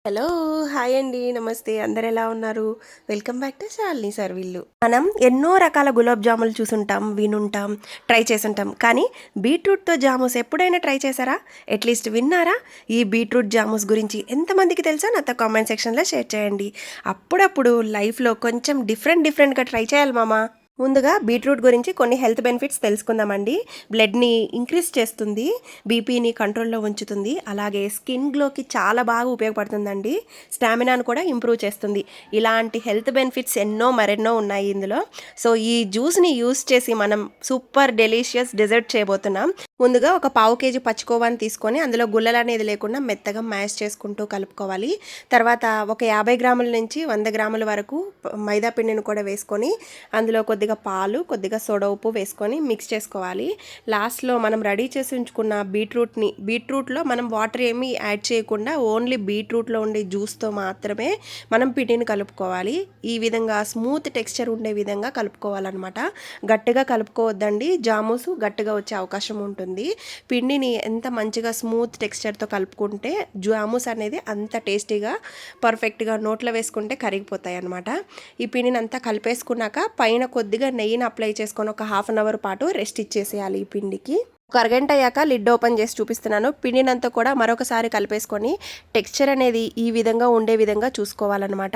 Hello hi అండి నమస్తే అందరు ఎలా ఉన్నారు. వెల్కమ్ బ్యాక్ టు శాలిని సర్విల్లు. మనం ఎన్నో రకాల గులాబ్ జాములు చూసుంటాం, వినుంటాం, ట్రై చేసుంటాం. కానీ బీట్రూట్తో జామూస్ ఎప్పుడైనా ట్రై చేశారా? అట్లీస్ట్ విన్నారా? ఈ బీట్రూట్ జామూస్ గురించి ఎంతమందికి తెలుసా నాతో కామెంట్ సెక్షన్లో షేర్ చేయండి. అప్పుడప్పుడు లైఫ్లో కొంచెం డిఫరెంట్గా ట్రై చేయాలి మామ. ముందుగా బీట్రూట్ గురించి కొన్ని హెల్త్ బెనిఫిట్స్ తెలుసుకుందామండి. బ్లడ్ని ఇంక్రీజ్ చేస్తుంది, బీపీని కంట్రోల్లో ఉంచుతుంది, అలాగే స్కిన్ గ్లోకి చాలా బాగా ఉపయోగపడుతుందండి. స్టామినాను కూడా ఇంప్రూవ్ చేస్తుంది. ఇలాంటి హెల్త్ బెనిఫిట్స్ మరెన్నో ఉన్నాయి ఇందులో. సో ఈ జ్యూస్ని యూస్ చేసి మనం సూపర్ డెలీషియస్ డెజర్ట్ చేయబోతున్నాం. ముందుగా ఒక పావు కేజీ పచ్చికోవాని తీసుకొని అందులో గుల్లలు అనేది లేకుండా మెత్తగా మ్యాష్ చేసుకుంటూ కలుపుకోవాలి. తర్వాత ఒక 50 గ్రాముల నుంచి 100 గ్రాముల వరకు మైదా పిండిని కూడా వేసుకొని అందులో కొద్దిగా పాలు, కొద్దిగా సోడా ఉప్పు వేసుకొని మిక్స్ చేసుకోవాలి. లాస్ట్లో మనం రెడీ చేసి ఉంచుకున్న బీట్రూట్లో మనం వాటర్ ఏమీ యాడ్ చేయకుండా ఓన్లీ బీట్రూట్లో ఉండే జ్యూస్తో మాత్రమే మనం పిండిని కలుపుకోవాలి. ఈ విధంగా స్మూత్ టెక్స్చర్ ఉండే విధంగా కలుపుకోవాలన్నమాట. గట్టిగా కలుపుకోవద్దండి, జామూసు గట్టిగా వచ్చే అవకాశం ఉంటుంది. పిండిని ఎంత మంచిగా స్మూత్ టెక్స్చర్తో కలుపుకుంటే జామూస్ అనేది అంత టేస్టీగా పర్ఫెక్ట్గా నోట్లో వేసుకుంటే కరిగిపోతాయి అన్నమాట. ఈ పిండిని అంతా కలిపేసుకున్నాక పైన కొద్దిగా నెయ్యిని అప్లై చేసుకొని ఒక హాఫ్ అన్ అవర్ పాటు రెస్ట్ ఇచ్చేసేయాలి. ఈ పిండికి ఒక అరగంట అయ్యాక లిడ్ ఓపెన్ చేసి చూపిస్తున్నాను. పిండినంతా కూడా మరొకసారి కలిపేసుకొని టెక్స్చర్ అనేది ఈ విధంగా ఉండే విధంగా చూసుకోవాలన్నమాట.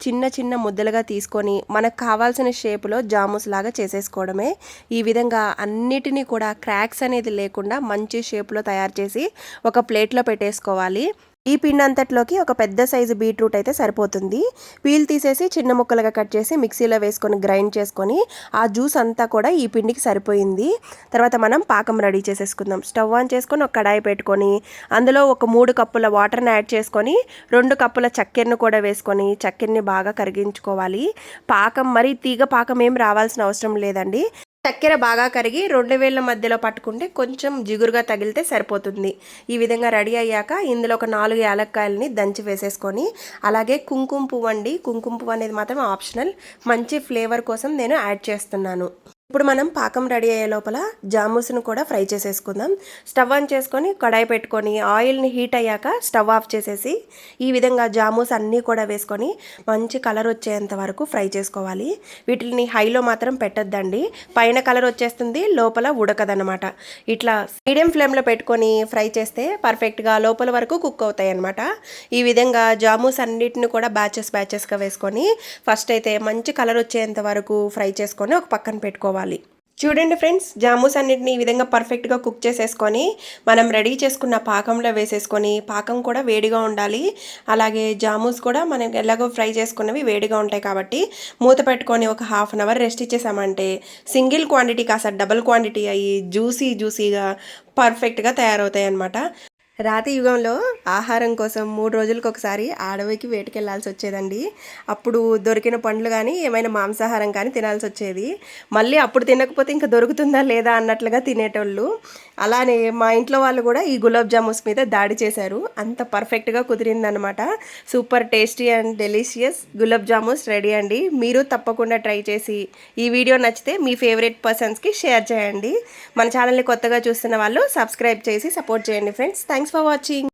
చిన్న చిన్న ముద్దలుగా తీసుకొని మనకు కావాల్సిన షేపులో జామూస్ లాగా చేసేసుకోవడమే. ఈ విధంగా అన్నిటినీ కూడా క్రాక్స్ అనేది లేకుండా మంచి షేప్లో తయారు చేసి ఒక ప్లేట్లో పెట్టేసుకోవాలి. ఈ పిండి అంతట్లోకి ఒక పెద్ద సైజు బీట్రూట్ అయితే సరిపోతుంది. పీల్ తీసేసి చిన్న ముక్కలుగా కట్ చేసి మిక్సీలో వేసుకొని గ్రైండ్ చేసుకొని ఆ జ్యూస్ అంతా కూడా ఈ పిండికి సరిపోయింది. తర్వాత మనం పాకం రెడీ చేసేసుకుందాం. స్టవ్ ఆన్ చేసుకొని ఒక కడాయి పెట్టుకొని అందులో ఒక 3 కప్పుల వాటర్ని యాడ్ చేసుకొని 2 కప్పుల చక్కెరను కూడా వేసుకొని చక్కెరని బాగా కరిగించుకోవాలి. పాకం మరి తీగ పాకం ఏం రావాల్సిన అవసరం లేదండి. చక్కెర బాగా కరిగి 2 వేళ్ళ మధ్యలో పట్టుకుంటే కొంచెం జిగురుగా తగిలితే సరిపోతుంది. ఈ విధంగా రెడీ అయ్యాక ఇందులో ఒక 4 యాలక్కాయలని దంచి వేసేసుకొని అలాగే కుంకుమ పువ్వు అండి. కుంకుమ పువ్వు అనేది మాత్రం ఆప్షనల్, మంచి ఫ్లేవర్ కోసం నేను యాడ్ చేస్తున్నాను. ఇప్పుడు మనం పాకం రెడీ అయ్యే లోపల జామూస్ను కూడా ఫ్రై చేసేసుకుందాం. స్టవ్ ఆన్ చేసుకొని కడాయి పెట్టుకొని ఆయిల్ని హీట్ అయ్యాక స్టవ్ ఆఫ్ చేసేసి ఈ విధంగా జామూస్ అన్నీ కూడా వేసుకొని మంచి కలర్ వచ్చేంత వరకు ఫ్రై చేసుకోవాలి. వీటిని హైలో మాత్రం పెట్టద్దండి, పైన కలర్ వచ్చేస్తుంది, లోపల ఉడకదనమాట. ఇట్లా మీడియం ఫ్లేమ్లో పెట్టుకొని ఫ్రై చేస్తే పర్ఫెక్ట్గా లోపల వరకు కుక్ అవుతాయి అన్నమాట. ఈ విధంగా జామూస్ అన్నిటిని కూడా బ్యాచెస్గా వేసుకొని ఫస్ట్ అయితే మంచి కలర్ వచ్చేంత వరకు ఫ్రై చేసుకొని ఒక పక్కన పెట్టుకోవాలి. చూడండి ఫ్రెండ్స్, జామూస్ అన్నిటిని ఈ విధంగా పర్ఫెక్ట్గా కుక్ చేసేసుకొని మనం రెడీ చేసుకున్న పాకంలో వేసేసుకొని, పాకం కూడా వేడిగా ఉండాలి. అలాగే జామూస్ కూడా మనం ఎలాగో ఫ్రై చేసుకున్నవి వేడిగా ఉంటాయి కాబట్టి మూత పెట్టుకొని ఒక హాఫ్ అన్ అవర్ రెస్ట్ ఇచ్చేసామంటే సింగిల్ క్వాంటిటీ కాస్త డబుల్ క్వాంటిటీ అయ్యి జ్యూసీగా పర్ఫెక్ట్గా తయారవుతాయి అన్నమాట. రాతి యుగంలో ఆహారం కోసం 3 రోజులకు ఒకసారి అడవికి వేటకెళ్లాల్సి వచ్చేదండి. అప్పుడు దొరికిన పండ్లు కానీ ఏమైనా మాంసాహారం కానీ తినాల్సి వచ్చేది. మళ్ళీ అప్పుడు తినకపోతే ఇంకా దొరుకుతుందా లేదా అన్నట్లుగా తినేటోళ్ళు. అలానే మా ఇంట్లో వాళ్ళు కూడా ఈ గులాబ్ జామూస్ మీద దాడి చేశారు. అంత పర్ఫెక్ట్గా కుదిరిందనమాట. Super tasty and delicious gulab jamuns ready అండి. మీరు తప్పకుండా ట్రై చేసి ఈ వీడియో నచ్చితే మీ ఫేవరెట్ పర్సన్స్కి షేర్ చేయండి. మన ఛానల్ని కొత్తగా చూస్తున్న వాళ్ళు సబ్స్క్రైబ్ చేసి సపోర్ట్ చేయండి ఫ్రెండ్స్. Thanks for watching.